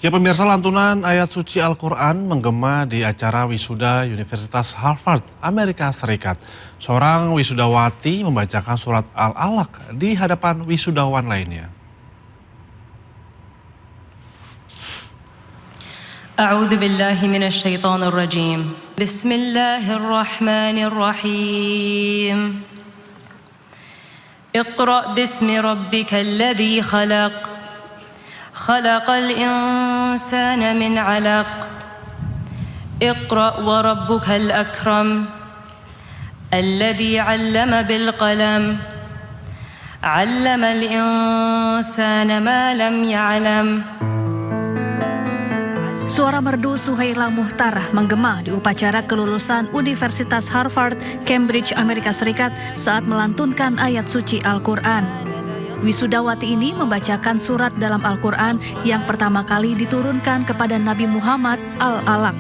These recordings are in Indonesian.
Ya pemirsa, lantunan ayat suci Al-Quran menggema di acara wisuda Universitas Harvard, Amerika Serikat. Seorang wisudawati membacakan surat Al-Alaq di hadapan wisudawan lainnya. A'udzu billahi minasy syaithanir rajim. Bismillahirrahmanirrahim. Iqra bismi rabbikal ladzi khalaq. Khalaqal insana min 'alaq. Iqra wa rabbukal akram. Alladzi 'allama bil qalam. 'Allamal insana ma lam ya'lam. Suara merdu Suhaila Muhtar menggema di upacara kelulusan Universitas Harvard, Cambridge, Amerika Serikat saat melantunkan ayat suci Al-Quran. Wisudawati ini membacakan surat dalam Al-Quran yang pertama kali diturunkan kepada Nabi Muhammad, Al-Alaq.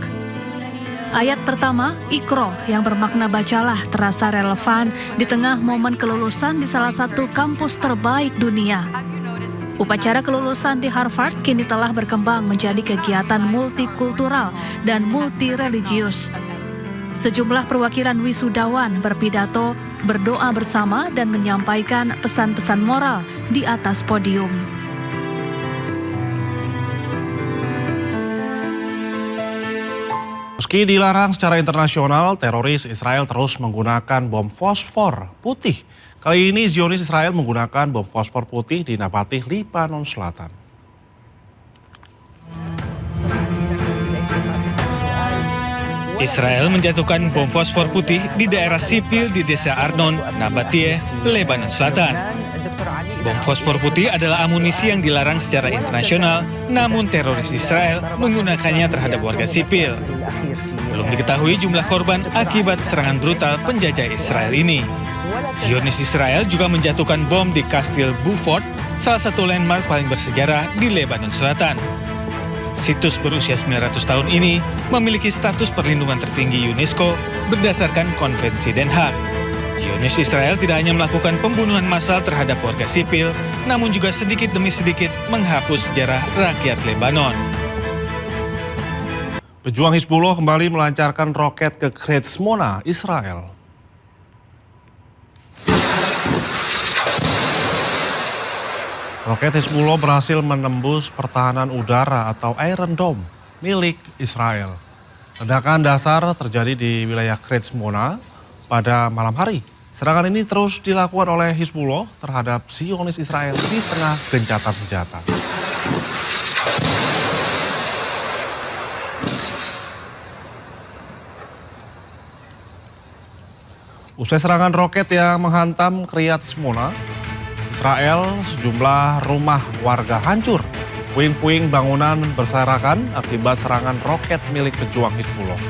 Ayat pertama, Iqra, yang bermakna bacalah, terasa relevan di tengah momen kelulusan di salah satu kampus terbaik dunia. Upacara kelulusan di Harvard kini telah berkembang menjadi kegiatan multikultural dan multireligius. Sejumlah perwakilan wisudawan berpidato, berdoa bersama dan menyampaikan pesan-pesan moral di atas podium. Meski dilarang secara internasional, teroris Israel terus menggunakan bom fosfor putih. Kali ini Zionis Israel menggunakan bom fosfor putih di Napatih, Lebanon Selatan. Israel menjatuhkan bom fosfor putih di daerah sipil di desa Arnon, Nabatiyeh, Lebanon Selatan. Bom fosfor putih adalah amunisi yang dilarang secara internasional, namun teroris Israel menggunakannya terhadap warga sipil. Belum diketahui jumlah korban akibat serangan brutal penjajah Israel ini. Zionis Israel juga menjatuhkan bom di Kastil Beaufort, salah satu landmark paling bersejarah di Lebanon Selatan. Situs berusia 900 tahun ini memiliki status perlindungan tertinggi UNESCO berdasarkan Konvensi Den Haag. Zionis Israel tidak hanya melakukan pembunuhan massal terhadap warga sipil, namun juga sedikit demi sedikit menghapus sejarah rakyat Lebanon. Pejuang Hizbullah kembali melancarkan roket ke Kiryat Shmona, Israel. Roket Hizbullah berhasil menembus pertahanan udara atau Iron Dome milik Israel. Ledakan dasar terjadi di wilayah Kiryat Shmona pada malam hari. Serangan ini terus dilakukan oleh Hizbullah terhadap Zionis Israel di tengah gencatan senjata. Usai serangan roket yang menghantam Kiryat Shmona, Israel, sejumlah rumah warga hancur. Puing-puing bangunan berserakan akibat serangan roket milik pejuang Hizbullah.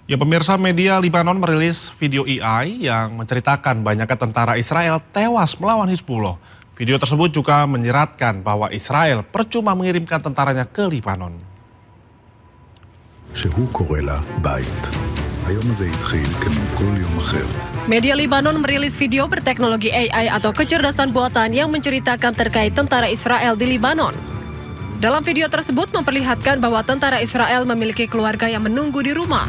Ya pemirsa, media Lebanon merilis video AI yang menceritakan banyaknya tentara Israel tewas melawan Hizbullah. Video tersebut juga menyeratkan bahwa Israel percuma mengirimkan tentaranya ke Lebanon. Media Lebanon merilis video berteknologi AI atau kecerdasan buatan yang menceritakan terkait tentara Israel di Lebanon. Dalam video tersebut memperlihatkan bahwa tentara Israel memiliki keluarga yang menunggu di rumah.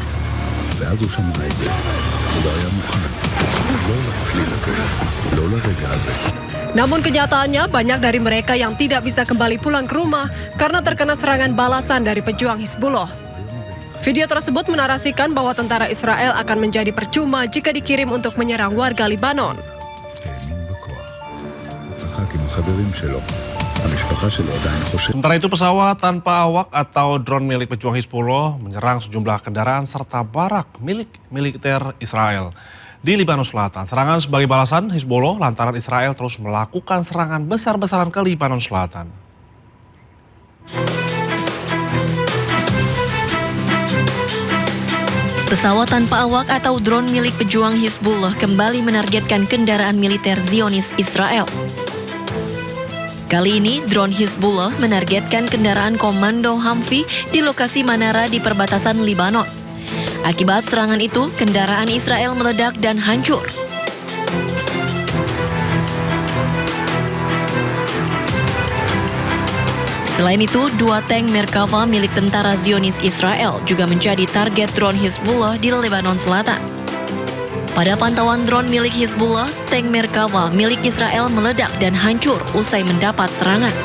Namun kenyataannya banyak dari mereka yang tidak bisa kembali pulang ke rumah karena terkena serangan balasan dari pejuang Hizbullah. Video tersebut menarasikan bahwa tentara Israel akan menjadi percuma jika dikirim untuk menyerang warga Lebanon. Sementara itu, pesawat tanpa awak atau drone milik pejuang Hizbullah menyerang sejumlah kendaraan serta barak milik militer Israel di Lebanon Selatan. Serangan sebagai balasan Hizbullah lantaran Israel terus melakukan serangan besar-besaran ke Lebanon Selatan. Pesawat tanpa awak atau drone milik pejuang Hizbullah kembali menargetkan kendaraan militer Zionis Israel. Kali ini, drone Hizbullah menargetkan kendaraan komando Humvee di lokasi Manara di perbatasan Lebanon. Akibat serangan itu, kendaraan Israel meledak dan hancur. Selain itu, 2 tank Merkava milik tentara Zionis Israel juga menjadi target drone Hizbullah di Lebanon Selatan. Pada pantauan drone milik Hizbullah, tank Merkava milik Israel meledak dan hancur usai mendapat serangan.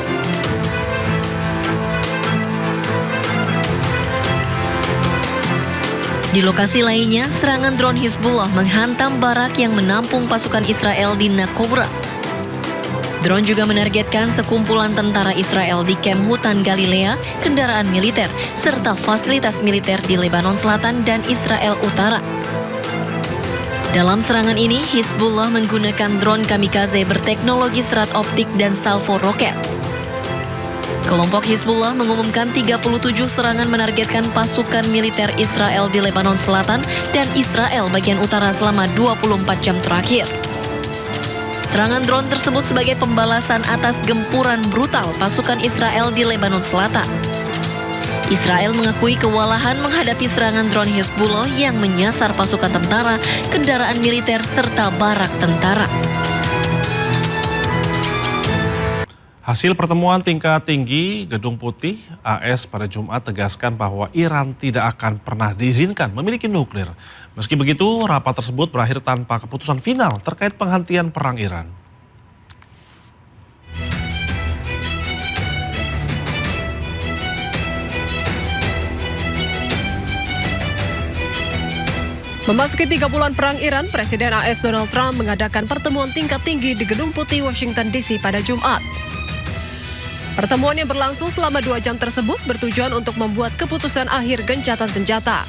Di lokasi lainnya, serangan drone Hizbullah menghantam barak yang menampung pasukan Israel di Nakobra. Drone juga menargetkan sekumpulan tentara Israel di kamp hutan Galilea, kendaraan militer, serta fasilitas militer di Lebanon Selatan dan Israel Utara. Dalam serangan ini, Hizbullah menggunakan drone kamikaze berteknologi serat optik dan salvo roket. Kelompok Hizbullah mengumumkan 37 serangan menargetkan pasukan militer Israel di Lebanon Selatan dan Israel bagian utara selama 24 jam terakhir. Serangan drone tersebut sebagai pembalasan atas gempuran brutal pasukan Israel di Lebanon Selatan. Israel mengakui kewalahan menghadapi serangan drone Hizbullah yang menyasar pasukan tentara, kendaraan militer, serta barak tentara. Hasil pertemuan tingkat tinggi Gedung Putih, AS pada Jumat tegaskan bahwa Iran tidak akan pernah diizinkan memiliki nuklir. Meski begitu, rapat tersebut berakhir tanpa keputusan final terkait penghentian perang Iran. Memasuki 3 bulan perang Iran, Presiden AS Donald Trump mengadakan pertemuan tingkat tinggi di Gedung Putih, Washington DC pada Jumat. Pertemuan yang berlangsung selama 2 jam tersebut bertujuan untuk membuat keputusan akhir gencatan senjata.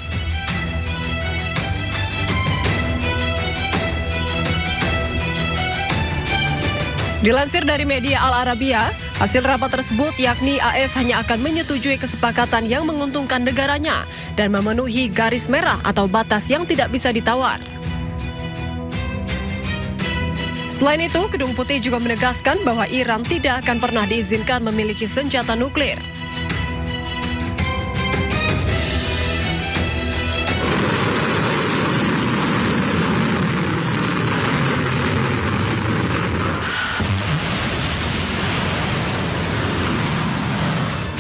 Dilansir dari media Al Arabiya, hasil rapat tersebut yakni AS hanya akan menyetujui kesepakatan yang menguntungkan negaranya dan memenuhi garis merah atau batas yang tidak bisa ditawar. Selain itu, Gedung Putih juga menegaskan bahwa Iran tidak akan pernah diizinkan memiliki senjata nuklir.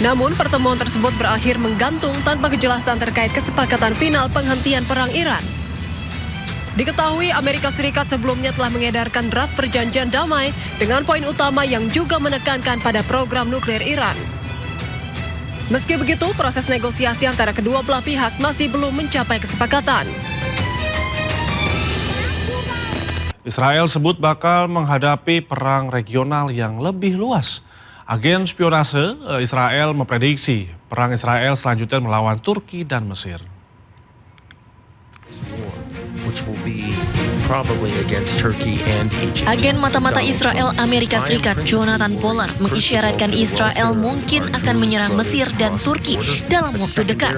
Namun, pertemuan tersebut berakhir menggantung tanpa kejelasan terkait kesepakatan final penghentian perang Iran. Diketahui Amerika Serikat sebelumnya telah mengedarkan draft perjanjian damai dengan poin utama yang juga menekankan pada program nuklir Iran. Meski begitu, proses negosiasi antara kedua belah pihak masih belum mencapai kesepakatan. Israel sebut bakal menghadapi perang regional yang lebih luas. Agen spionase Israel memprediksi perang Israel selanjutnya melawan Turki dan Mesir. Agen mata-mata Israel Amerika Serikat Jonathan Pollard mengisyaratkan Israel mungkin akan menyerang Mesir dan Turki dalam waktu dekat.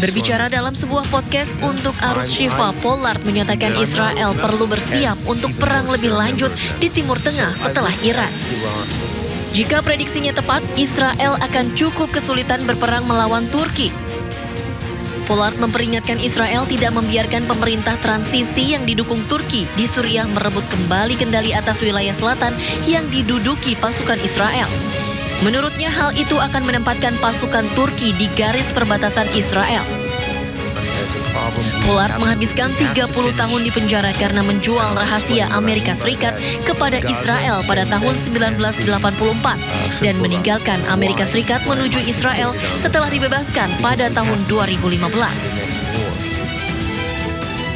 Berbicara dalam sebuah podcast untuk Arus Shifa, Pollard menyatakan Israel perlu bersiap untuk perang lebih lanjut di Timur Tengah setelah Iran. Jika prediksinya tepat, Israel akan cukup kesulitan berperang melawan Turki. Pollard memperingatkan Israel tidak membiarkan pemerintah transisi yang didukung Turki di Suriah merebut kembali kendali atas wilayah selatan yang diduduki pasukan Israel. Menurutnya hal itu akan menempatkan pasukan Turki di garis perbatasan Israel. Pollard menghabiskan 30 tahun di penjara karena menjual rahasia Amerika Serikat kepada Israel pada tahun 1984 dan meninggalkan Amerika Serikat menuju Israel setelah dibebaskan pada tahun 2015.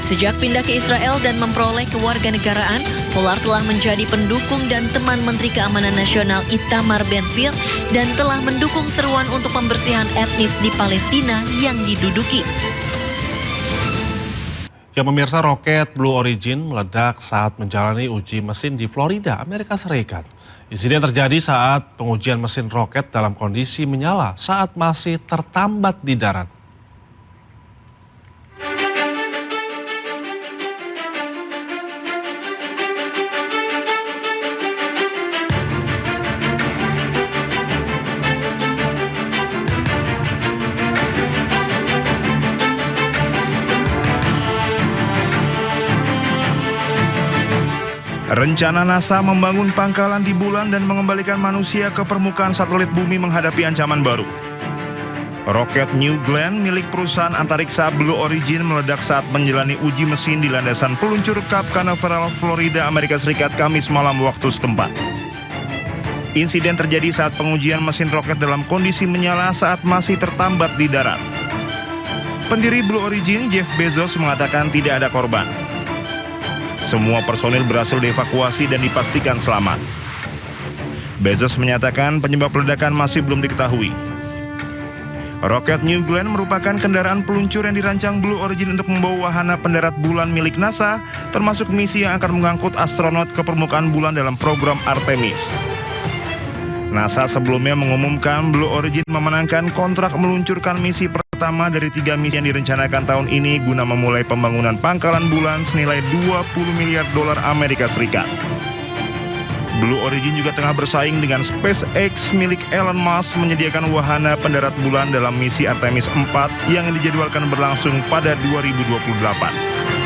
Sejak pindah ke Israel dan memperoleh kewarganegaraan, Pollard telah menjadi pendukung dan teman Menteri Keamanan Nasional Itamar Ben-Gvir dan telah mendukung seruan untuk pembersihan etnis di Palestina yang diduduki. Ya pemirsa, roket Blue Origin meledak saat menjalani uji mesin di Florida, Amerika Serikat. Insiden terjadi saat pengujian mesin roket dalam kondisi menyala saat masih tertambat di darat. Rencana NASA membangun pangkalan di bulan dan mengembalikan manusia ke permukaan satelit bumi menghadapi ancaman baru. Roket New Glenn milik perusahaan antariksa Blue Origin meledak saat menjalani uji mesin di landasan peluncur Cape Canaveral, Florida, Amerika Serikat, Kamis malam waktu setempat. Insiden terjadi saat pengujian mesin roket dalam kondisi menyala saat masih tertambat di darat. Pendiri Blue Origin, Jeff Bezos, mengatakan tidak ada korban. Semua personil berhasil dievakuasi dan dipastikan selamat. Bezos menyatakan penyebab ledakan masih belum diketahui. Roket New Glenn merupakan kendaraan peluncur yang dirancang Blue Origin untuk membawa wahana pendarat bulan milik NASA, termasuk misi yang akan mengangkut astronot ke permukaan bulan dalam program Artemis. NASA sebelumnya mengumumkan Blue Origin memenangkan kontrak meluncurkan misi pertama dari 3 misi yang direncanakan tahun ini guna memulai pembangunan pangkalan bulan senilai $20 miliar Amerika Serikat. Blue Origin juga tengah bersaing dengan SpaceX milik Elon Musk menyediakan wahana pendarat bulan dalam misi Artemis 4 yang dijadwalkan berlangsung pada 2028.